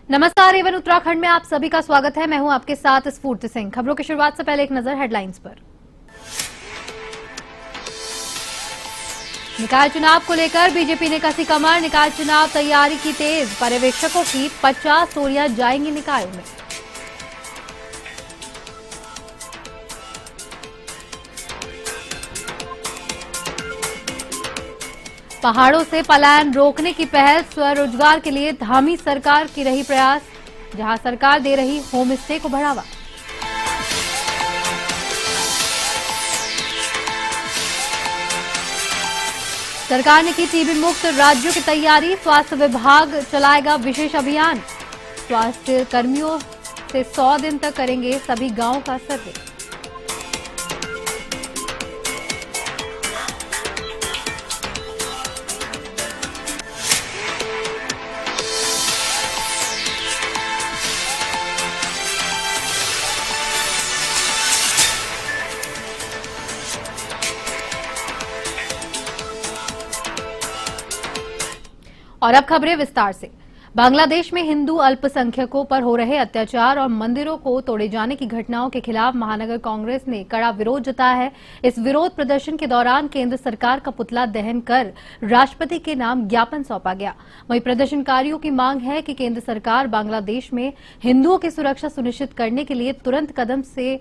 नमस्कार, एवन उत्तराखंड में आप सभी का स्वागत है। मैं हूं आपके साथ स्फूर्ति सिंह। खबरों की शुरुआत से पहले एक नजर हेडलाइंस पर। निकाय चुनाव को लेकर बीजेपी ने कसी कमर। निकाय चुनाव तैयारी की तेज। पर्यवेक्षकों की 50 टोलियां जाएंगी निकायों में। पहाड़ों से पलायन रोकने की पहल। स्वरोजगार के लिए धामी सरकार की रही प्रयास। जहां सरकार दे रही होम स्टे को बढ़ावा। सरकार ने की टीबी मुक्त राज्यों की तैयारी। स्वास्थ्य विभाग चलाएगा विशेष अभियान। स्वास्थ्य कर्मियों से 100 दिन तक करेंगे सभी गांवों का सर्वे। और अब खबरें विस्तार से। बांग्लादेश में हिंदू अल्पसंख्यकों पर हो रहे अत्याचार और मंदिरों को तोड़े जाने की घटनाओं के खिलाफ महानगर कांग्रेस ने कड़ा विरोध जताया है। इस विरोध प्रदर्शन के दौरान केंद्र सरकार का पुतला दहन कर राष्ट्रपति के नाम ज्ञापन सौंपा गया। वहीं प्रदर्शनकारियों की मांग है कि केंद्र सरकार बांग्लादेश में हिंदुओं की सुरक्षा सुनिश्चित करने के लिए तुरंत कदम से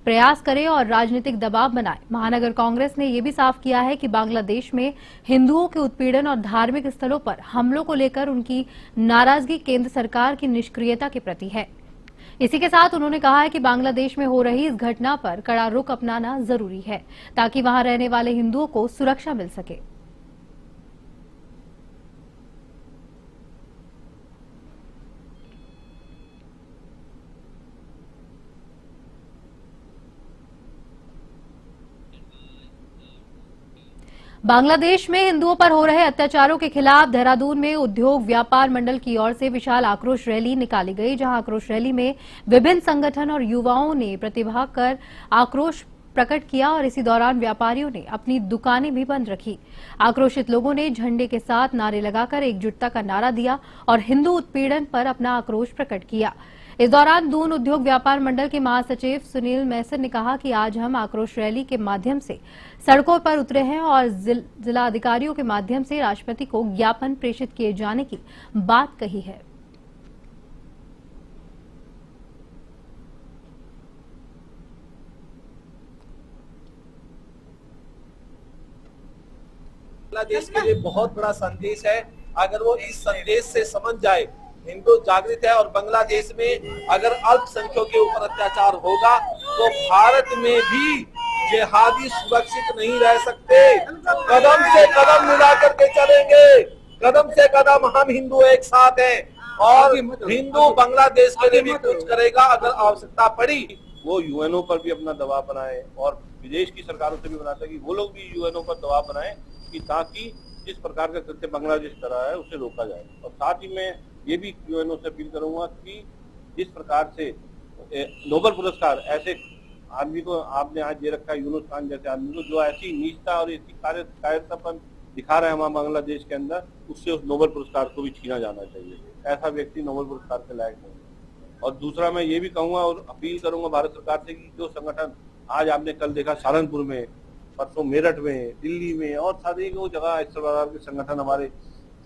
प्रयास करे और राजनीतिक दबाव बनाए। महानगर कांग्रेस ने यह भी साफ किया है कि बांग्लादेश में हिंदुओं के उत्पीड़न और धार्मिक स्थलों पर हमलों को लेकर उनकी नाराजगी केंद्र सरकार की निष्क्रियता के प्रति है। इसी के साथ उन्होंने कहा है कि बांग्लादेश में हो रही इस घटना पर कड़ा रुख अपनाना जरूरी है ताकि वहां रहने वाले हिंदुओं को सुरक्षा मिल सके। बांग्लादेश में हिंदुओं पर हो रहे अत्याचारों के खिलाफ देहरादून में उद्योग व्यापार मंडल की ओर से विशाल आक्रोश रैली निकाली गई, जहां आक्रोश रैली में विभिन्न संगठन और युवाओं ने प्रतिभाग कर आक्रोश प्रकट किया और इसी दौरान व्यापारियों ने अपनी दुकानें भी बंद रखी। आक्रोशित लोगों ने झंडे के साथ नारे लगाकर एकजुटता का नारा दिया और हिंदू उत्पीड़न पर अपना आक्रोश प्रकट किया। इस दौरान दून उद्योग व्यापार मंडल के महासचिव सुनील मैसन ने कहा कि आज हम आक्रोश रैली के माध्यम से सड़कों पर उतरे हैं और जिला अधिकारियों के माध्यम से राष्ट्रपति को ज्ञापन प्रेषित किए जाने की बात कही है। बांग्लादेश के लिए बहुत बड़ा संदेश है। अगर वो इस संदेश से समझ जाए, हिंदू जागृत है और बांग्लादेश में अगर अल्पसंख्यकों के ऊपर अत्याचार होगा तो भारत में भी जिहादी सुरक्षित नहीं रह सकते। कदम से कदम मिला करके चलेंगे, कदम से कदम हम हिंदू एक साथ हैं और हिंदू बांग्लादेश के लिए भी कुछ करेगा। अगर आवश्यकता पड़ी वो यूएनओ पर भी अपना दबाव बनाए और विदेश की सरकारों से भी बनाता है कि वो लोग भी यूएनओ पर दबाव बनाए कि ताकि जिस प्रकार का कृत्य बांग्लादेश कर रहा है उसे रोका जाए। और साथ ही मैं ये भी यूएनओ से अपील करूंगा कि जिस प्रकार से नोबेल पुरस्कार ऐसे आदमी को आपने आज दे रखा है, यूनुस खान जैसे आदमी को, जो ऐसी नीचता और ऐसी कायरतापन दिखा रहे हैं हमारा बांग्लादेश के अंदर, उससे उस नोबेल पुरस्कार को भी छीना जाना चाहिए। ऐसा व्यक्ति नोबेल पुरस्कार के लायक नहीं है। और दूसरा मैं ये भी कहूंगा और अपील करूंगा भारत सरकार से कि जो संगठन आज आपने कल देखा सहारनपुर में, परसों मेरठ में, दिल्ली में और सारी वो जगह इस प्रकार के संगठन हमारे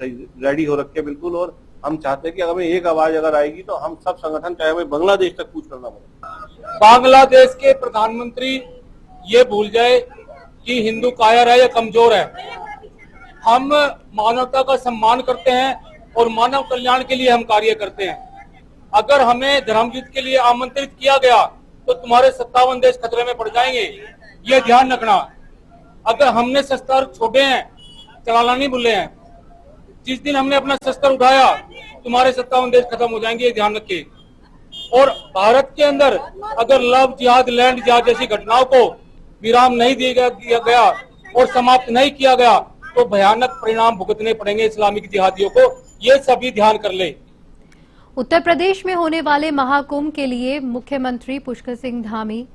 रेडी हो रखे बिल्कुल। और हम चाहते हैं कि अगर एक आवाज अगर आएगी तो हम सब संगठन चाहे हमें बांग्लादेश तक कूच करना पड़े। बांग्लादेश के प्रधानमंत्री ये भूल जाए कि हिंदू कायर है या कमजोर है। हम मानवता का सम्मान करते हैं और मानव कल्याण के लिए हम कार्य करते हैं। अगर हमें धर्मयुद्ध के लिए आमंत्रित किया गया तो तुम्हारे 57 देश खतरे में पड़ जाएंगे, ये ध्यान रखना। अगर हमने शस्त्र छोड़े हैं, चलाना नहीं भूले हैं, जिस दिन हमने अपना शस्त्र उठाया तुम्हारे 57 देश खत्म हो जाएंगे, ये ध्यान रखिए। और भारत के अंदर अगर लव जिहाद, लैंड जिहाद जैसी घटनाओं को विराम नहीं दिया गया और समाप्त नहीं किया गया तो भयानक परिणाम भुगतने पड़ेंगे इस्लामिक जिहादियों को, ये सभी ध्यान कर ले। उत्तर प्रदेश में होने वाले महाकुंभ के लिए मुख्यमंत्री पुष्कर सिंह धामी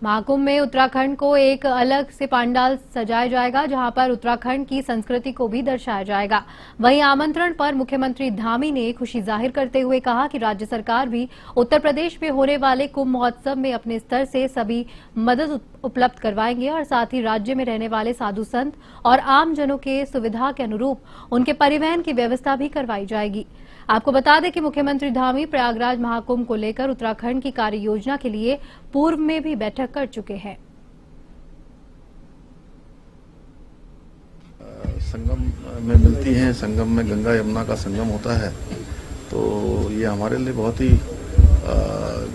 महाकुंभ में उत्तराखंड को एक अलग से पंडाल सजाया जाएगा, जहां पर उत्तराखंड की संस्कृति को भी दर्शाया जाएगा। वहीं आमंत्रण पर मुख्यमंत्री धामी ने खुशी जाहिर करते हुए कहा कि राज्य सरकार भी उत्तर प्रदेश में होने वाले कुंभ महोत्सव में अपने स्तर से सभी मदद उपलब्ध करवाएंगे और साथ ही राज्य में रहने वाले साधु संत और आम जनों के सुविधा के अनुरूप उनके परिवहन की व्यवस्था भी करवाई जाएगी। आपको बता दें कि मुख्यमंत्री धामी प्रयागराज महाकुंभ को लेकर उत्तराखंड की कार्य योजना के लिए पूर्व में भी बैठक कर चुके हैं। संगम में मिलती हैं, संगम में गंगा यमुना का संगम होता है, तो ये हमारे लिए बहुत ही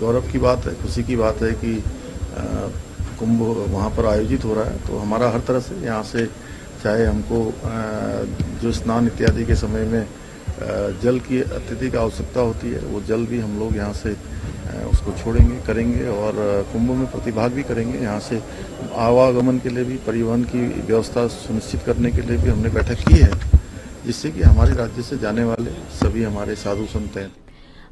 गौरव की बात है, खुशी की बात है कि कुंभ वहाँ पर आयोजित हो रहा है। तो हमारा हर तरह से यहाँ से, चाहे हमको जो स्नान इत्यादि के समय में जल की अत्यधिक आवश्यकता होती है, वो जल भी हम लोग यहाँ से उसको छोड़ेंगे, करेंगे और कुंभ में प्रतिभाग भी करेंगे। यहाँ से आवागमन के लिए भी, परिवहन की व्यवस्था सुनिश्चित करने के लिए भी हमने बैठक की है, जिससे कि हमारे राज्य से जाने वाले सभी हमारे साधु संत हैं।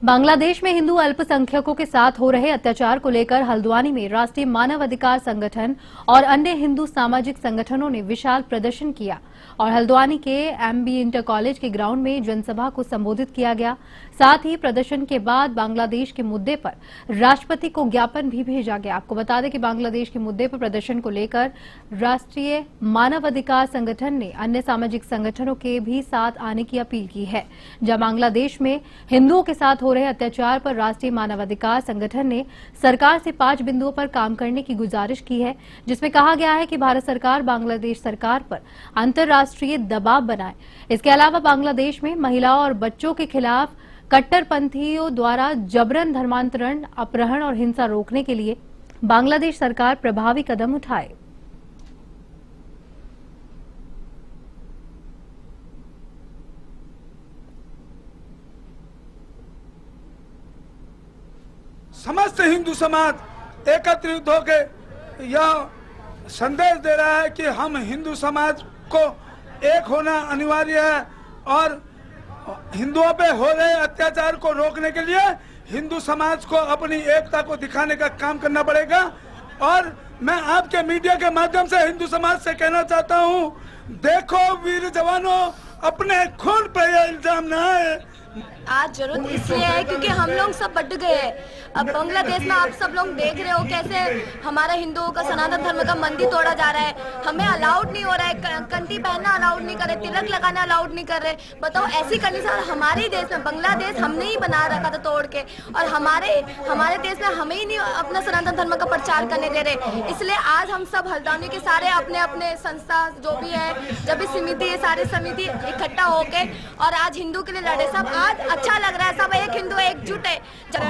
बांग्लादेश में हिंदू अल्पसंख्यकों के साथ हो रहे अत्याचार को लेकर हल्द्वानी में राष्ट्रीय मानव अधिकार संगठन और अन्य हिंदू सामाजिक संगठनों ने विशाल प्रदर्शन किया और हल्द्वानी के एमबी इंटर कॉलेज के ग्राउंड में जनसभा को संबोधित किया गया। साथ ही प्रदर्शन के बाद बांग्लादेश के मुद्दे पर राष्ट्रपति को ज्ञापन भी भेजा गया। आपको बता दें कि बांग्लादेश के मुद्दे पर प्रदर्शन को लेकर राष्ट्रीय मानव अधिकार संगठन ने अन्य सामाजिक संगठनों के भी साथ आने की अपील की है। जब बांग्लादेश में हिंदुओं के साथ हो रहे अत्याचार पर राष्ट्रीय मानवाधिकार संगठन ने सरकार से 5 बिंदुओं पर काम करने की गुजारिश की है, जिसमें कहा गया है कि भारत सरकार बांग्लादेश सरकार पर अंतर्राष्ट्रीय दबाव बनाए। इसके अलावा बांग्लादेश में महिलाओं और बच्चों के खिलाफ कट्टरपंथियों द्वारा जबरन धर्मांतरण, अपहरण और हिंसा रोकने के लिए बांग्लादेश सरकार प्रभावी कदम उठाए। समस्त हिंदू समाज एकत्रित होकर यह संदेश दे रहा है कि हम हिंदू समाज को एक होना अनिवार्य है और हिंदुओं पे हो रहे अत्याचार को रोकने के लिए हिंदू समाज को अपनी एकता को दिखाने का काम करना पड़ेगा। और मैं आपके मीडिया के माध्यम से हिंदू समाज से कहना चाहता हूँ, देखो वीर जवानों, अपने खून पर यह इल्जाम न आए। आज जरूरत इसलिए है क्योंकि हम लोग सब बट गए हैं। अब बांग्लादेश में आप सब लोग देख रहे हो कैसे हमारा हिंदुओं का सनातन धर्म का मंदिर तोड़ा जा रहा है। हमें अलाउड नहीं हो रहा है, कंठी पहनना अलाउड नहीं कर रहे, तिलक लगाना अलाउड नहीं कर रहे। बताओ ऐसी कंडीशन हमारे ही देश में, बांग्लादेश हमने ही बना रखा था तोड़ के, और हमारे देश में हमें ही नहीं अपना सनातन धर्म का प्रचार करने दे रहे। इसलिए आज हम सब हल्द्वानी के सारे अपने अपने संस्था जो भी है, जब भी समिति है, सारी समिति इकट्ठा होके और आज हिंदू के लिए लड़े। सब आज अच्छा लग रहा है, सब एक हिंदू एकजुट है।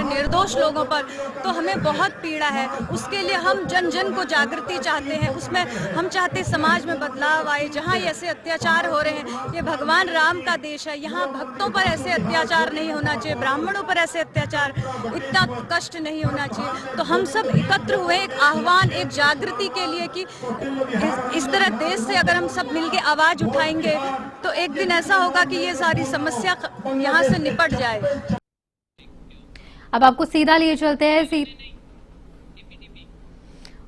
निर्दोष लोगों पर तो हमें बहुत पीड़ा है, उसके लिए हम जन जन को जागृति चाहते हैं। उसमें हम चाहते समाज में बदलाव आए। जहाँ ऐसे अत्याचार हो रहे हैं, ये भगवान राम का देश है, यहाँ भक्तों पर ऐसे अत्याचार नहीं होना चाहिए, ब्राह्मणों पर ऐसे अत्याचार, इतना कष्ट नहीं होना चाहिए। तो हम सब एकत्र हुए एक आह्वान, एक जागृति के लिए कि इस तरह देश से अगर हम सब मिलके आवाज उठाएंगे तो एक दिन ऐसा होगा कि ये सारी समस्या यहाँ से निपट जाए। अब आपको सीधा लिए चलते हैं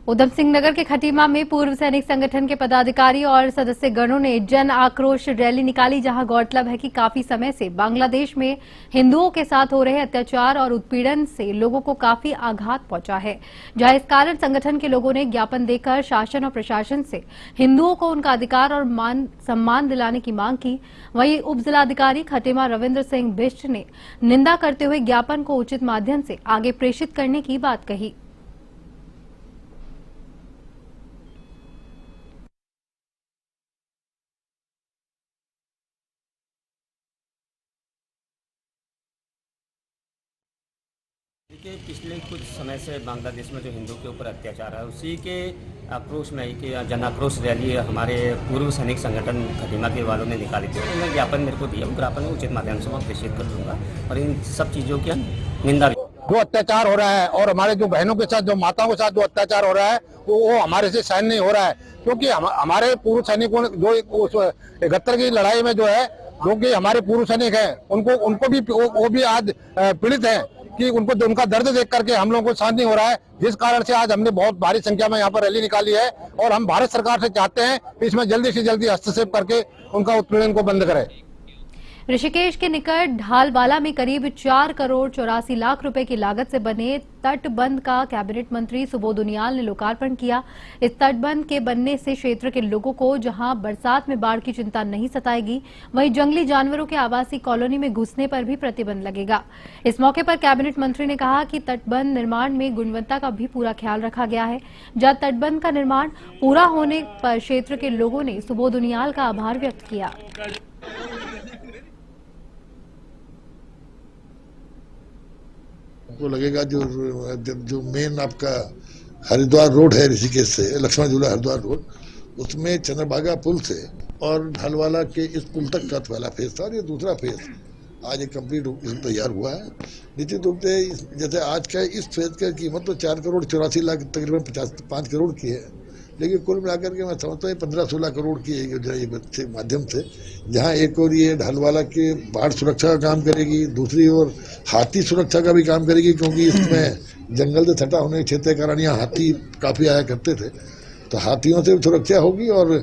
उधम सिंह नगर के खटीमा में पूर्व सैनिक संगठन के पदाधिकारी और सदस्य गणों ने जन आक्रोश रैली निकाली, जहां गौरतलब है कि काफी समय से बांग्लादेश में हिंदुओं के साथ हो रहे अत्याचार और उत्पीड़न से लोगों को काफी आघात पहुंचा है। जहां इस कारण संगठन के लोगों ने ज्ञापन देकर शासन और प्रशासन से हिंदुओं को उनका अधिकार और मान सम्मान दिलाने की मांग की। वहीं उप जिलाधिकारी खटीमा रविंद्र सिंह बिष्ट ने निंदा करते हुए ज्ञापन को उचित माध्यम से आगे प्रेषित करने की बात कही। देखिए, पिछले कुछ समय से बांग्लादेश में जो हिंदुओं के ऊपर अत्याचार है, उसी के आक्रोश में कि जन आक्रोश रैली हमारे पूर्व सैनिक संगठन खटीमा के वालों ने निकाली थी। उन्होंने ज्ञापन मेरे को दिया, ज्ञापन में उचित माध्यम से मैं प्रेषित कर दूंगा और इन सब चीज़ों की निंदा। जो अत्याचार हो रहा है और हमारे जो बहनों के साथ, जो माताओं के साथ जो अत्याचार हो रहा है, वो हमारे से सहन नहीं हो रहा है। क्योंकि हमारे पूर्व सैनिकों ने जो 71 की लड़ाई में जो है जो कि हमारे पूर्व सैनिक हैं, उनको भी वो भी आज पीड़ित हैं कि उनका दर्द देख करके हम लोगों को शांत नहीं हो रहा है, जिस कारण से आज हमने बहुत भारी संख्या में यहाँ पर रैली निकाली है और हम भारत सरकार से चाहते हैं कि इसमें जल्दी से जल्दी हस्तक्षेप करके उनका उत्पीड़न को बंद करें। ऋषिकेश के निकट ढालवाला में करीब 4 करोड़ 84 लाख रुपए की लागत से बने तटबंध का कैबिनेट मंत्री सुबोध उनियाल ने लोकार्पण किया। इस तटबंध के बनने से क्षेत्र के लोगों को जहां बरसात में बाढ़ की चिंता नहीं सताएगी, वहीं जंगली जानवरों के आवासीय कॉलोनी में घुसने पर भी प्रतिबंध लगेगा। इस मौके पर कैबिनेट मंत्री ने कहा कि तटबंध निर्माण में गुणवत्ता का भी पूरा ख्याल रखा गया है। जहां तटबंध का निर्माण पूरा होने पर क्षेत्र के लोगों ने सुबोध उनियाल का आभार व्यक्त किया। आपको लगेगा जो मेन आपका हरिद्वार रोड है ऋषिकेश से लक्ष्मण झूला हरिद्वार रोड, उसमें चंद्रभागा पुल से और ढालवाला के इस पुल तक का पहला फेज था और ये दूसरा फेज आज एक कंप्लीट तैयार हुआ है। निश्चित रूप से जैसे आज का इस फेज की कीमत तो 4 करोड़ 84 लाख तकरीबन 5 करोड़ की है, लेकिन कुल मिलाकर के मैं समझता हूँ 15-16 करोड़ की है माध्यम से, जहाँ एक और ये ढालवाला के बाढ़ सुरक्षा का काम करेगी, दूसरी ओर हाथी सुरक्षा का भी काम करेगी, क्योंकि इसमें जंगल से सटा होने के क्षेत्र के कारण यहाँ हाथी काफ़ी आया करते थे, तो हाथियों से भी सुरक्षा होगी और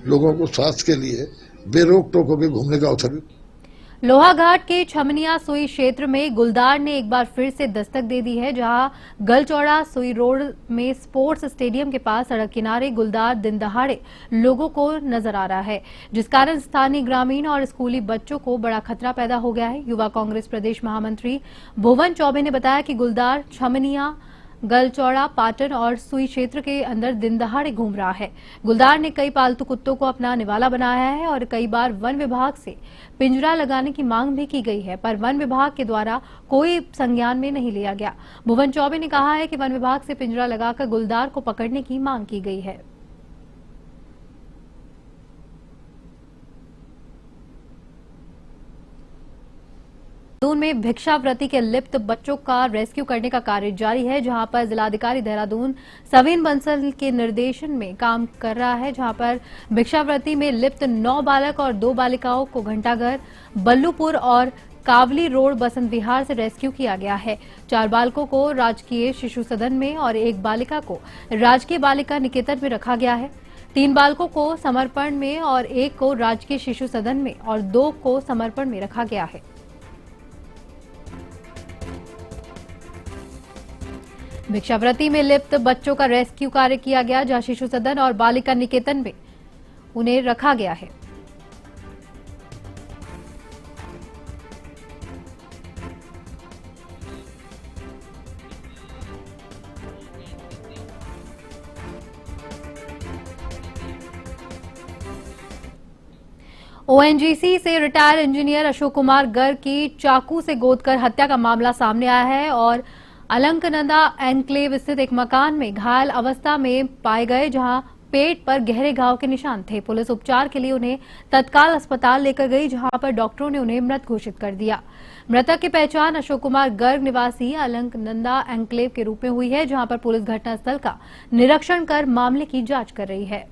लोगों को स्वास्थ्य के लिए बेरोक टोक होकर घूमने का अवसर भी। लोहाघाट के छमनिया सुई क्षेत्र में गुलदार ने एक बार फिर से दस्तक दे दी है, जहां गलचौड़ा सुई रोड में स्पोर्ट्स स्टेडियम के पास सड़क किनारे गुलदार दिन दहाड़े लोगों को नजर आ रहा है, जिस कारण स्थानीय ग्रामीण और स्कूली बच्चों को बड़ा खतरा पैदा हो गया है। युवा कांग्रेस प्रदेश महामंत्री भुवन चौबे ने बताया कि गुलदार छमनिया, गलचौड़ा, पाटन और सुई क्षेत्र के अंदर दिन दहाड़े घूम रहा है। गुलदार ने कई पालतू कुत्तों को अपना निवाला बनाया है और कई बार वन विभाग से पिंजरा लगाने की मांग भी की गई है, पर वन विभाग के द्वारा कोई संज्ञान में नहीं लिया गया। भुवन चौबे ने कहा है कि वन विभाग से पिंजरा लगाकर गुलदार को पकड़ने की मांग की गई है। देहरादून में भिक्षावृत्ति के लिप्त बच्चों का रेस्क्यू करने का कार्य जारी है, जहां पर जिलाधिकारी देहरादून सवीन बंसल के निर्देशन में काम कर रहा है, जहां पर भिक्षावृत्ति में लिप्त 9 बालक और 2 बालिकाओं को घंटाघर, बल्लूपुर और कावली रोड बसंत विहार से रेस्क्यू किया गया है। 4 बालकों को राजकीय शिशु सदन में और 1 बालिका को राजकीय बालिका निकेतन में रखा गया है। 3 बालकों को समर्पण में और 1 को राजकीय शिशु सदन में और 2 को समर्पण में रखा गया है। भिक्षावृत्ति में लिप्त बच्चों का रेस्क्यू कार्य किया गया, जहां शिशु सदन और बालिका निकेतन में उन्हें रखा गया है। ओएनजीसी से रिटायर्ड इंजीनियर अशोक कुमार गर्ग की चाकू से गोदकर हत्या का मामला सामने आया है और अलंकनंदा एनक्लेव स्थित एक मकान में घायल अवस्था में पाए गए, जहां पेट पर गहरे घाव के निशान थे। पुलिस उपचार के लिए उन्हें तत्काल अस्पताल लेकर गई, जहां पर डॉक्टरों ने उन्हें मृत घोषित कर दिया। मृतक की पहचान अशोक कुमार गर्ग निवासी अलंकनंदा एनक्लेव के रूप में हुई है, जहां पर पुलिस घटनास्थल का निरीक्षण कर मामले की जांच कर रही है।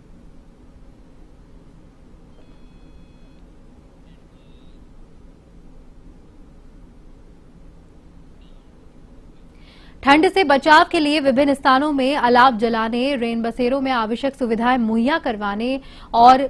ठंड से बचाव के लिए विभिन्न स्थानों में अलाव जलाने, रेन बसेरों में आवश्यक सुविधाएं मुहैया करवाने और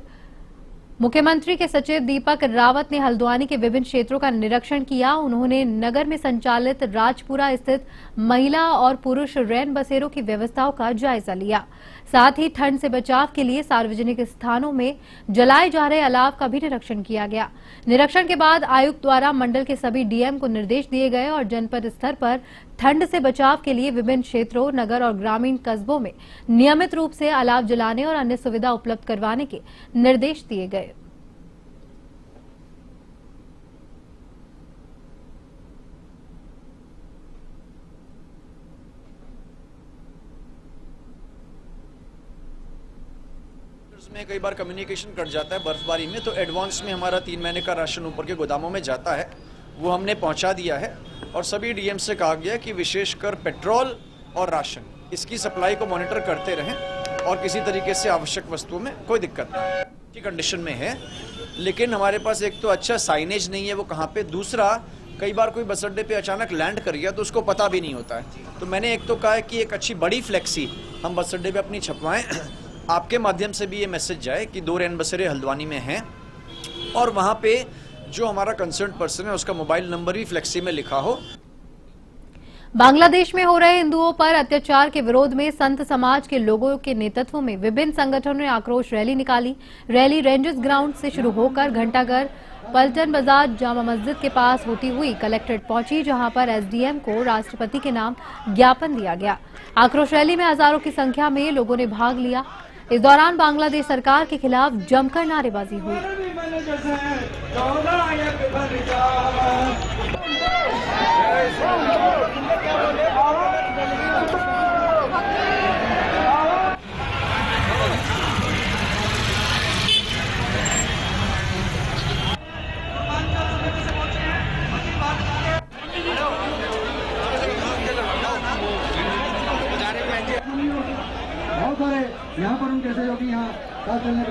मुख्यमंत्री के सचिव दीपक रावत ने हल्द्वानी के विभिन्न क्षेत्रों का निरीक्षण किया। उन्होंने नगर में संचालित राजपुरा स्थित महिला और पुरुष रैन बसेरों की व्यवस्थाओं का जायजा लिया। साथ ही ठंड से बचाव के लिए सार्वजनिक स्थानों में जलाए जा रहे अलाव का भी निरीक्षण किया गया। निरीक्षण के बाद आयुक्त द्वारा मंडल के सभी डीएम को निर्देश दिए गए और जनपद स्तर पर ठंड से बचाव के लिए विभिन्न क्षेत्रों, नगर और ग्रामीण कस्बों में नियमित रूप से अलाव जलाने और अन्य सुविधा उपलब्ध करवाने के निर्देश दिए गए। में कई बार कम्युनिकेशन कट जाता है बर्फबारी में, तो एडवांस में हमारा 3 महीने का राशन ऊपर के गोदामों में जाता है, वो हमने पहुंचा दिया है और सभी डीएम से कहा गया कि विशेषकर पेट्रोल और राशन इसकी सप्लाई को मॉनिटर करते रहें और किसी तरीके से आवश्यक वस्तुओं में कोई दिक्कत नहीं की कंडीशन में है। लेकिन हमारे पास एक तो अच्छा साइनेज नहीं है वो कहाँ पे, दूसरा कई बार कोई बस अड्डे पे अचानक लैंड कर गया तो उसको पता भी नहीं होता है। तो मैंने एक तो कहा है कि एक अच्छी बड़ी फ्लेक्सी हम बस अड्डे पे अपनी छपवाएं, आपके माध्यम से भी ये मैसेज जाए कि 2 रैन बसेरे हल्द्वानी में हैं और वहाँ पे जो हमारा कंसर्न पर्सन है उसका मोबाइल नंबर भी फ्लेक्सी में लिखा हो। बांग्लादेश में हो रहे हिंदुओं पर अत्याचार के विरोध में संत समाज के लोगों के नेतृत्व में विभिन्न संगठनों ने आक्रोश रैली निकाली। रैली रेंजर्स ग्राउंड से शुरू होकर घंटाघर, पलटन बाजार, जामा मस्जिद के पास होती हुई कलेक्ट्रेट पहुंची, जहां पर एसडीएम को राष्ट्रपति के नाम ज्ञापन दिया गया। आक्रोश रैली में हजारों की संख्या में लोगों ने भाग लिया। इस दौरान बांग्लादेश सरकार के खिलाफ जमकर नारेबाजी हुई। यहाँ पर हम कैसे जो कि यहाँ क्या चलने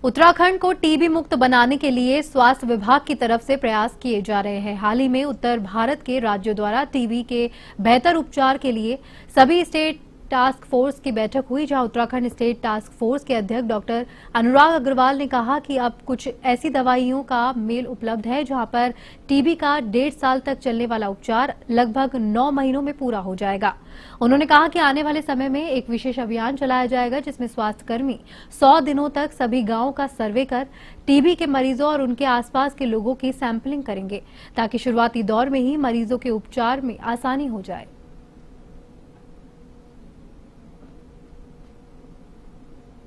उत्तराखंड को टीबी मुक्त बनाने के लिए स्वास्थ्य विभाग की तरफ से प्रयास किए जा रहे हैं। हाल ही में उत्तर भारत के राज्यों द्वारा टीबी के बेहतर उपचार के लिए सभी स्टेट टास्क फोर्स की बैठक हुई, जहां उत्तराखंड स्टेट टास्क फोर्स के अध्यक्ष डॉक्टर अनुराग अग्रवाल ने कहा कि अब कुछ ऐसी दवाइयों का मेल उपलब्ध है जहां पर टीबी का 1.5 साल तक चलने वाला उपचार लगभग 9 महीनों में पूरा हो जाएगा। उन्होंने कहा कि आने वाले समय में एक विशेष अभियान चलाया जाएगा जिसमें स्वास्थ्यकर्मी 100 दिनों तक सभी गांवों का सर्वे कर टीबी के मरीजों और उनके आसपास के लोगों की सैंपलिंग करेंगे, ताकि शुरुआती दौर में ही मरीजों के उपचार में आसानी हो जाए।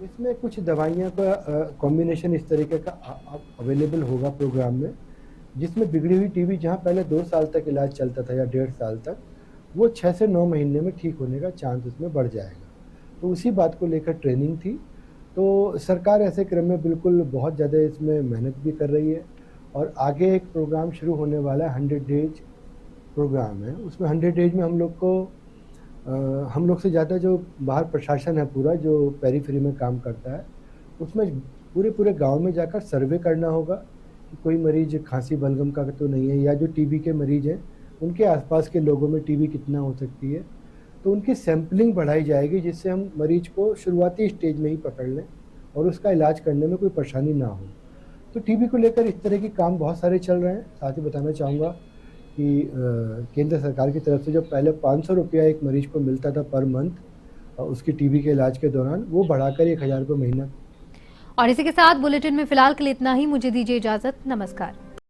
इसमें कुछ दवाइयाँ का कॉम्बिनेशन इस तरीके का अवेलेबल होगा प्रोग्राम में, जिसमें बिगड़ी हुई टीबी जहाँ पहले 2 साल तक इलाज चलता था या 1.5 साल तक, वो 6 से 9 महीने में ठीक होने का चांस उसमें बढ़ जाएगा। तो उसी बात को लेकर ट्रेनिंग थी। तो सरकार ऐसे क्रम में बिल्कुल बहुत ज़्यादा इसमें मेहनत भी कर रही है और आगे एक प्रोग्राम शुरू होने वाला है, 100 डेज प्रोग्राम है। उसमें 100 डेज में हम लोग से ज़्यादा जो बाहर प्रशासन है पूरा, जो पेरीफेरी में काम करता है, उसमें पूरे गांव में जाकर सर्वे करना होगा कि कोई मरीज खांसी बलगम का तो नहीं है, या जो टीबी के मरीज हैं उनके आसपास के लोगों में टीबी कितना हो सकती है। तो उनकी सैंपलिंग बढ़ाई जाएगी जिससे हम मरीज को शुरुआती स्टेज में ही पकड़ लें और उसका इलाज करने में कोई परेशानी ना हो। तो टीबी को लेकर इस तरह के काम बहुत सारे चल रहे हैं। साथ ही बताना चाहूँगा कि केंद्र सरकार की तरफ से जो पहले 500 रुपया एक मरीज को मिलता था पर मंथ उसकी टीबी के इलाज के दौरान, वो बढ़ाकर 1000 रुपये महीना। और इसी के साथ बुलेटिन में फिलहाल के लिए इतना ही। मुझे दीजिए इजाजत। नमस्कार।